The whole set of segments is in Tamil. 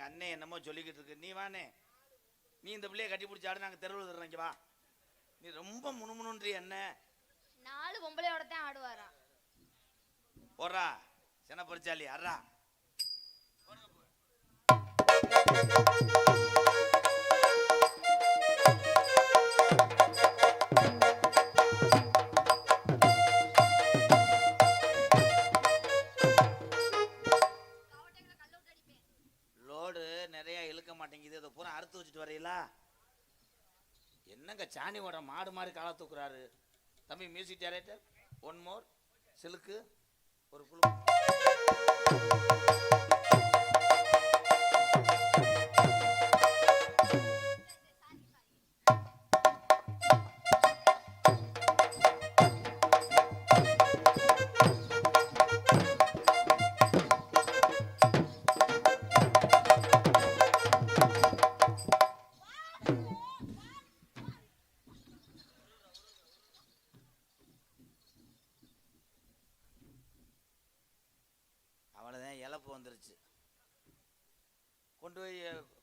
எங்க அண்ணன் என்னமோ சொல்லிக்கிட்டு இருக்கு. நீ வானே, நீ இந்த பிள்ளைய கட்டி பிடிச்சி ஆடு, நாங்க தெருவில் தர்றோம். வா, நீ ரொம்ப முணுமுணுன்றி என்ன 4 பொம்பளையோட தான் ஆடுவாரா? போறா சென பறிச்சாலி அறா. லோடு நிறைய இழுக்க மாட்டேங்குது. இதை பூரா அறுத்து வச்சுட்டு வரையிலா? என்னங்க சாணி ஓட மாடு மாதிரி காலை தூக்குறாரு தம்பி. மியூசிக் டைரக்டர், ஒன் மோர் சிலுக்கு ஒரு குழு. இழப்பு வந்துருச்சு. கொண்டு போய்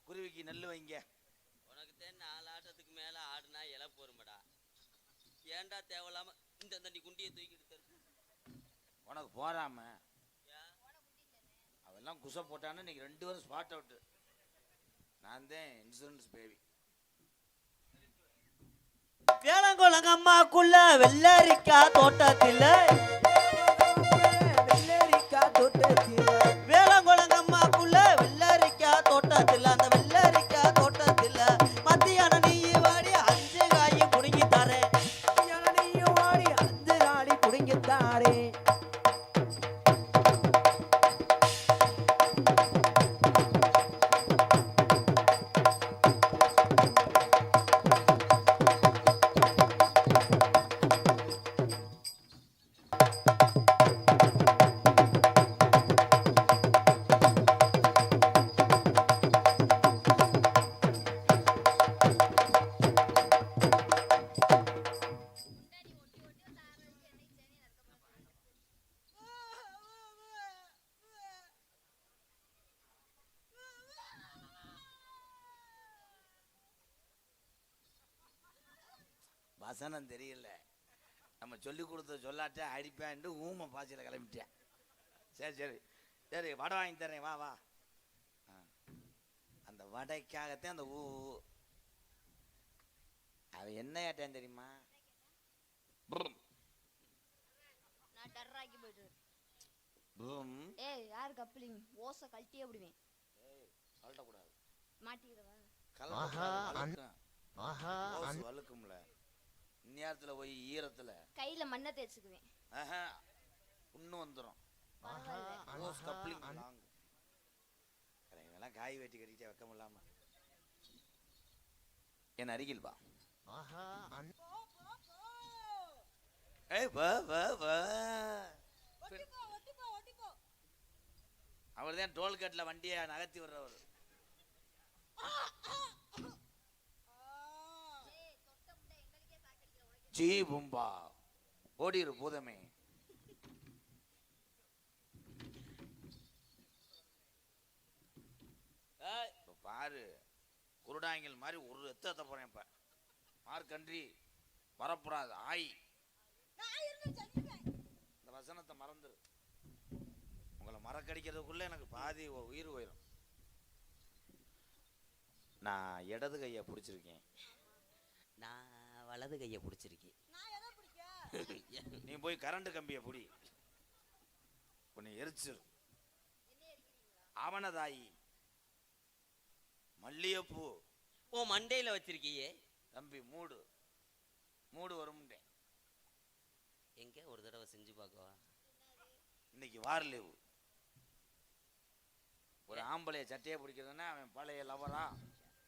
குருவிக்கு நெல் வைங்க. உனக்கு தான் 4 ஆட்டத்துக்கு மேல ஆடுனா இழப்பு வருமாடா. ஏன்டா தேவையில்லாம இந்த தண்ணி குண்டியை தூக்கிட்டு உனக்கு போறாம அவெல்லாம் குசை போட்டான்னு இன்னைக்கு 2 பேரும் ஸ்பாட் அவுட். நான் தான் இன்சூரன்ஸ் பேவி. வேளங்குளங்கம்மாக்குள்ள வெள்ளரிக்கா தோட்டத்தில் வேளங்குளங்கம்மாக்குள்ள வெள்ளரிக்கா தோட்டத்தில் அந்த வெள்ளரிக்கா தோட்டத்தில் மத்தியான நீ வாடி 5 காய் புடுங்கி தாரே. நீ வாடி 5 காய் புடுங்கி தாரே. வசனம் தெரியல, நம்ம சொல்லி கொடுத்த சொல்லாட்ட அடிப்பேன்ட்டு ஊமை பாய்ச்சல கிளம்பிட்டேன். சரி சரி சரி, வடை வாங்கி தரேன், வா வா. அந்த வடைக்காகத்தான் அந்த அவ என்ன கேட்டேன் தெரியுமா? நான் டர்ராக்கி போயிட்டு. பூம். ஏய் யார் கப்ளிங் ஓசை கழட்டியே விடுவேன். ஏய் கழட்ட கூடாது, மாட்டிக்கிறவா? ஆஹா ஓசு வழுக்கும்ல. நேரத்துல போய் ஈரத்துல கையில மண்ணை தேய்ச்சுக்குவேன். ஆஹா புண்ணு வந்துடும். Hose coupling long. இதெல்லாம் காய் வெட்டி கட்டிட்டே வைக்க முடியாம என் அருகில் வா. அவர் தான் டோல்கேட்ல வண்டியை நகர்த்தி வர்றவர். ஜீ பும்பா ஓடிரு பூதமே. பாரு குருடாங்கல் மாதிரி ஒரு எத்த போறேன். இப்ப மார்க்கன்றி வரப்படாது ஆய். இந்த வசனத்தை மறந்துரு. உங்களை மறக்கடிக்கிறதுக்குள்ள எனக்கு பாதி உயிர் போயிடும். நான் இடது கையை பிடிச்சிருக்கேன், நான் வலது கையை பிடிச்சிருக்கேன். நீ போய் கரண்ட் கம்பியை பிடி, உன்னை எரிச்சிரு. அவனதாயி மல்லிகைப்பூ ஓ மண்டையில வச்சிருக்கியே தம்பி. மூடு மூடு வரும்டேன். எங்க ஒரு தடவை செஞ்சு பார்க்கவா? இன்னைக்கு வார லீவு. ஒரு ஆம்பளைய சட்டையை பிடிக்கிறதுன்னா அவன் பழைய லவரா?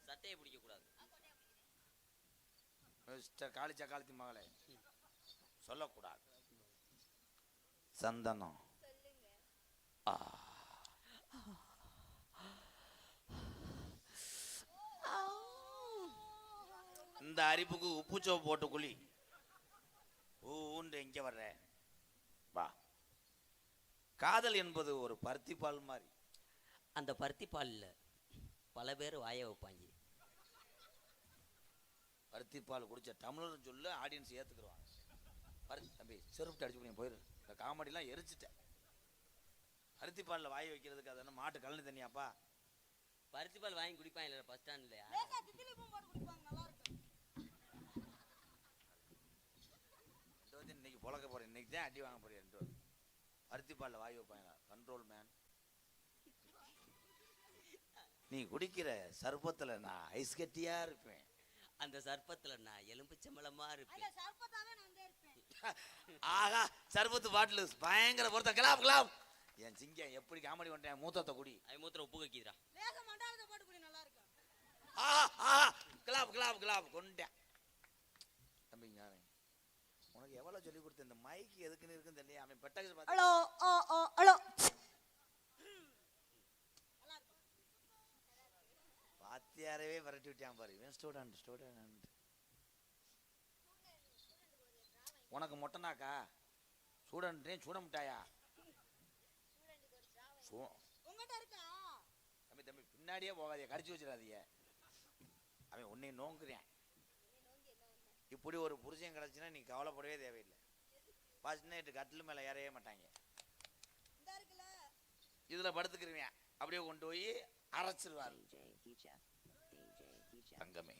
சட்டையை பிடிக்க கூடாது. காளி சக்காலத்தி மகளே சொல்லக்கூடாது. சந்தனம் இந்த அரிப்புக்கு உப்புச்சோ போட்டு குழி. ஊன்று எங்க வர்ற வா. காதல் என்பது ஒரு பருத்தி பால் மாதிரி. அந்த பருத்தி பால்ல பல பேர் வாய வைப்பாங்க. பருத்திப்பால் குடிச்ச டம்ளர்னு சொல்லு, ஆடியன்ஸ் ஏற்றுக்குருவாங்க. தம்பி செருப்பு அடிச்சு போய் போயிரு, இந்த காமெடிலாம் எரிச்சிட்டேன். பருத்திப்பாலில் வாய் வைக்கிறதுக்கு அது என்ன மாட்டு கழனி தண்ணியாப்பா? பருத்திப்பால் வாங்கி குடிப்பாங்க பஸ் ஸ்டாண்ட்லையா? இன்னைக்கு புழக்க போறேன், இன்னைக்கு தான் அடி வாங்க போறேன். பருத்திப்பாலில் வாய் வைப்பாங்களா? Control man. நீ குடிக்கிற சர்பத்தில் நான் ஐஸ் கட்டியா இருப்பேன். அந்த சர்பத்துல நான் எலும்புச்சம்பளமா இருப்பேன். ஆகா, சர்பத்து பாட்டில் பயங்கர பொருத்தம். Clap clap. என் சிங்கம் எப்படி காமெடி பண்றேன். மூத்தத்தை குடி. மூத்திர உப்பு கக்கிதுரா. ஆஹா ஆஹா, கிளாப் கிளாப் கிளாப் கொண்டேன். தம்பி ஞானே, உனக்கு எவ்வளவு சொல்லி கொடுத்த இந்த மைக்கு எதுக்குன்னு இருக்குன்னு தெரியல. அவன் பெட்டகஸ் ஹலோ ஹலோ வாத்தியாரவே விரட்டி விட்டான் பாரு. இவன் ஸ்டூடெண்ட். உனக்கு மொட்டைனாக்கா ஸ்டூடெண்ட்னே சூட முட்டாயா? தம்பி தம்பி பின்னாடியே போகாதீங்க, கடிச்சு வச்சிடாதீங்க. அவன் உன்னை நோங்குறேன். இப்படி ஒரு புருஷன் கிடைச்சுன்னா நீ கவலைப்படவே தேவையில்லை. ஃபர்ஸ்ட் நைட்டு கட்டில் மேலே ஏறவே மாட்டாங்க. இதில் படுத்துக்கிருவேன், அப்படியே கொண்டு போய் அரைச்சிருவார். தங்கமே,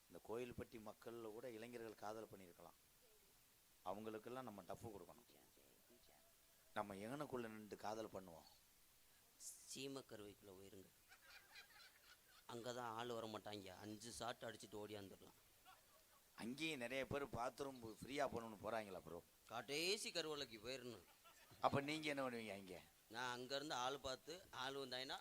இந்த கோயில்பட்டி மக்களில் கூட இளைஞர்கள் காதல் பண்ணியிருக்கலாம். அவங்களுக்கெல்லாம் நம்ம டஃப்பு கொடுக்கணும். நம்ம எங்கனுக்குள்ள நின்று காதல் பண்ணுவோம். சீமக்கருவைக்குள்ள போயிருங்க, அங்கதான் ஆள் வர மாட்டாங்க. 5 ஷாட் அடிச்சுட்டு ஓடியாந்துடலாம். அங்கேயும் நிறைய பேர் பாத்ரூம் ஃப்ரீயா போகணும்னு போறாங்களா ப்ரோ? கடைசி கருவலைக்கு போயிடணும். அப்ப நீங்க என்ன பண்ணுவீங்க? அங்க நான் அங்க இருந்து ஆள் பார்த்து ஆள் வந்தாங்கன்னா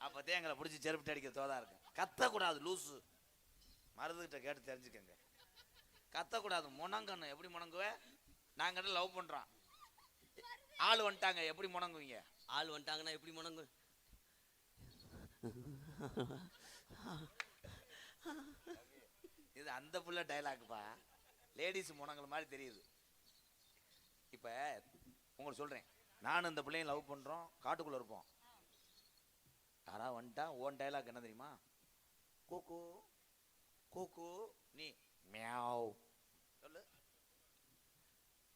அப்பதான் எங்களை பிடிச்சி செருப்பு அடிக்க தோதா இருக்கு. கத்தக்கூடாது லூசு. மருதுகிட்ட கேட்டு தெரிஞ்சுக்கங்க. கத்தக்கூடாது. முணங்கணும். எப்படி முணங்குவேன்? நாங்க லவ் பண்றோம், ஆள் வந்துட்டாங்க, எப்படி முணங்குவீங்க? ஆள் வந்துட்டாங்கன்னா எப்படி முணங்கு? இது அந்த புள்ள டைலாக்ப்பா. லேடிஸ் முணங்கல் மாதிரி தெரியுது. இப்ப உங்களுக்கு சொல்றேன், நானும் இந்த பிள்ளையும் லவ் பண்றோம், காட்டுக்குள்ள இருப்போம். யாரா வந்துட்டா ஓன் டைலாக் என்ன தெரியுமா? கூக்கு கூக்கு, நீ மியாவ் சொல்லு.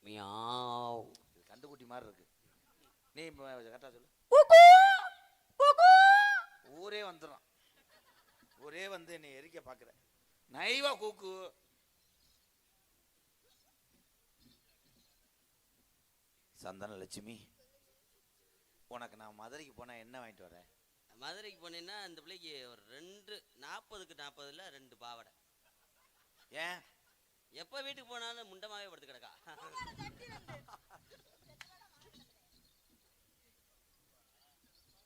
மியாவ். இது கண்டுக்குட்டி மாதிரி இருக்கு. நீ கரெக்டா சொல்லு. ஊரே வந்துடும். ஊரே வந்து என்னை எரிக்க பாக்குற. நைவா கூக்கு. சந்தன லட்சுமி, உனக்கு நான் மதுரைக்கு போனா என்ன வாங்கிட்டு வரேன்? மதுரைக்கு போனேன்னா அந்த பிள்ளைக்கு ஒரு 40க்கு 40ல 2 பாவாடை. ஏன் எப்ப வீட்டுக்கு போனாலும் முண்டமாவே படுத்து கிடக்கா.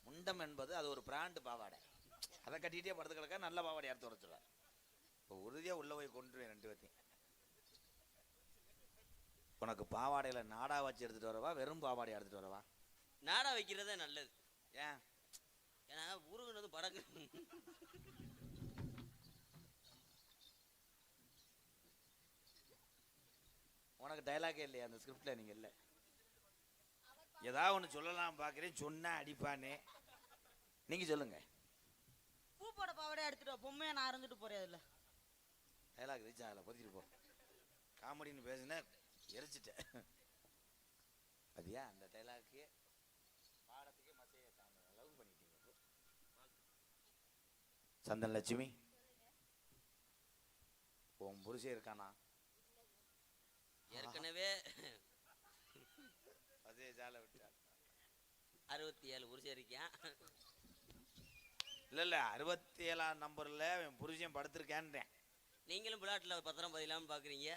முண்டம் என்பது அது ஒரு பிராண்டு பாவாடை. அதை கட்டிகிட்டே படுத்து கிடக்கா. நல்ல பாவாடை எடுத்து உரைச்சிடுவார். இப்போ உறுதியா உள்ள போய் கொண்டுருவேன் 2 பேர்த்தையும். உனக்கு பாவாடையில நாடா வச்சு எடுத்துட்டு வரவா, வெறும் பாவாடை எடுத்துட்டு வரவா? நாடா வைக்கிறதே நல்லது. ஏன்? ஏன்னா உருகுனது படகு. உனக்கு டைலாகே இல்லையா அந்த ஸ்கிரிப்ட்ல? நீங்க இல்லை, ஏதாவது ஒன்று சொல்லலாம் பார்க்குறேன், சொன்னா அடிப்பானே. நீங்க சொல்லுங்க. பூ போட பாவாடை எடுத்துட்டு பொம்மையா நான் இருந்துட்டு போறேன். இல்லை டைலாக் ரீச் ஆகல, பொத்திட்டு போ. காமெடின்னு பேசுன எரிச்சிட்டேன். அதியா அந்த டைலாக்கு பாடத்துக்கே மசைய லவ் பண்ணிட்டீங்க. சந்தன லட்சுமி, உன் புருஷன் இருக்கானா? ஏற்கனவே அதே ஜால விட்டார். 67 புருஷன் இருக்கேன். இல்ல 67ஆம் நம்பர்ல என் புருஷன் படுத்திருக்கேன்றேன். நீங்களும் பிளாட்ல பத்திரம் பதிலாம பாக்குறீங்க.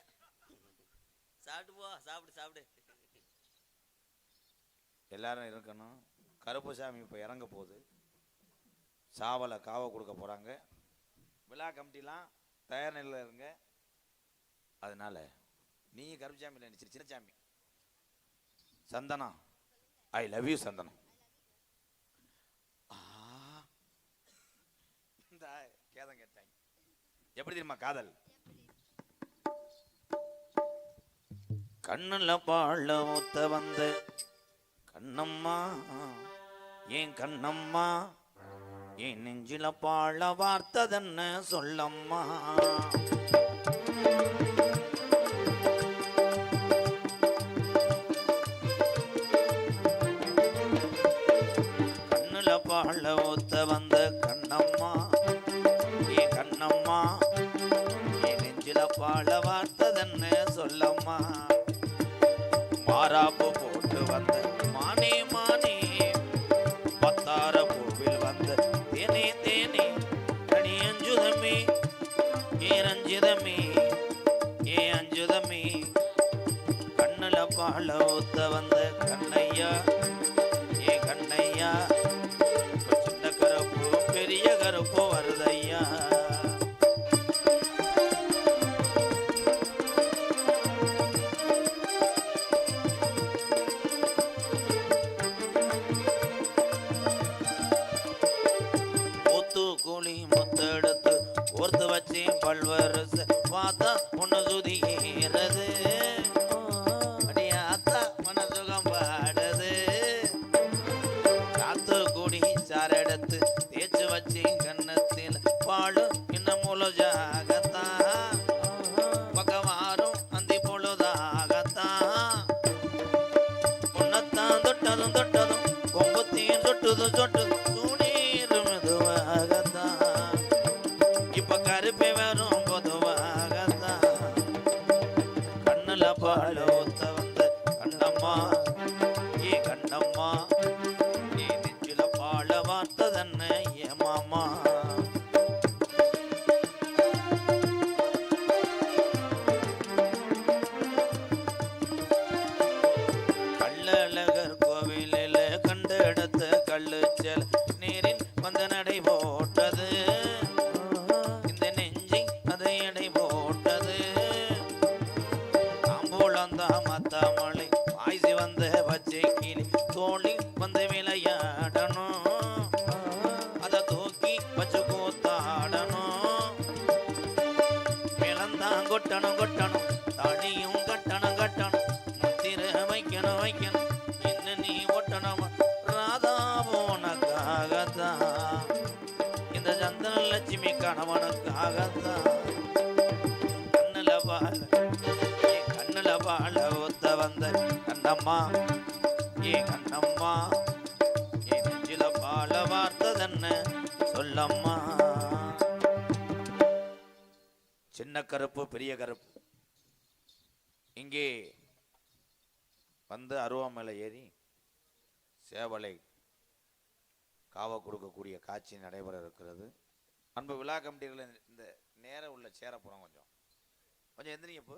சாப்பிட்டு போ, சாப்பிடு. எல்லாரும் இருக்கணும். கருப்புசாமி இப்போ இறங்க போகுது. சாவலை காவை கொடுக்க போறாங்க. விழா கமிட்டிலாம் தயார் நிலையில் இருங்க. அதனால நீ கருப்புசாமி நினைச்சிரு, Chinnasamy. Chandana, I love you Chandana. இந்த கேதம் கேட்டாங்க. எப்படி தெரியுமா காதல்? கண்ணுல பாழ ஊத்த வந்து கண்ணம்மா ஏன் கண்ணம்மா என் நெஞ்சில பாழ வார்த்ததென்ன சொல்லம்மா. கண்ணுல பாழ ஊத்த வந்த கண்ணம்மா ஏன் கண்ணம்மா என் நெஞ்சில பாழ வார்த்ததென்ன சொல்லம்மா. மாறாப்பு போட்டு வந்த மானே மானே பத்தார பூவில் வந்த தேனே தேனே அடி அஞ்சுதமே ஏ ரஞ்சிதமே ஏ அஞ்சுதமே. கண்ணுல பாழ ஊத்த வந்த கண்ணையா ஏ கண்ணையா சின்ன கருப்பு பெரிய கருப்பு வருதையா. கூலி முத்தெடுத்து ஓர்த்து வச்சேன் பல்வரசு பார்த்தா ஒன்னு சுதிக்கிறது அடியாத்தா மனசுகம் பாடுது. சாத்து கூடி சாரெடுத்து தேய்ச்சு வச்சேன் கன்னத்தில் பாடு இன்னும் முழுஜாகத்தான் பக்கவாரும் அந்தி பொழுதாகத்தான். உன்னத்தான் தொட்டதும் தொட்டதும் கொம்புத்தையும் சொட்டுது சொட்டுது கருப்பை வரும் பொதுவாகத்தான். கண்ணுல பால ஊத்த வந்த கண்ணம்மா ஏ கண்ணம்மா நீ நெஞ்சில பால வார்த்ததென்ன ஏ மாமா. கள்ளழகர் கோவிலில் கண்ட இடத்த கள்ளு செல் நீரில் வந்து நடை போட்டது மலை ஆய்ச்சி வந்த பச்சை கிளி தோழி வந்து விளையாடணும் அத தூக்கி வச்சு கூத்தாடணும். மிளந்தான் கொட்டணும் கொட்டணும் தாடியும் கட்டணும் கட்டணும் முத்திர வைக்கணும் வைக்கணும் என்ன நீ ஒட்டணும் ராதா போனக்காகத்தான் இந்த சந்தன லட்சுமி கணவனுக்காகத்தான். கண்ணுல பால கண்ணுல பால ஊத்த வந்த கண்ணம்மா ஏ கண்ணம்மா என் நெஞ்சில பால வார்த்ததென்ன சொல்லம்மா. சின்ன கருப்பு பெரிய கருப்பு இங்கே வந்து அருவாமலை ஏறி சேவலை காவ கொடுக்கக்கூடிய காட்சி நடைபெற இருக்கிறது. அன்பு விழா கமிட்டிகள் இந்த நேரம் உள்ள சேர போறோம் கொஞ்சம் கொஞ்சம் எந்திரிங்க.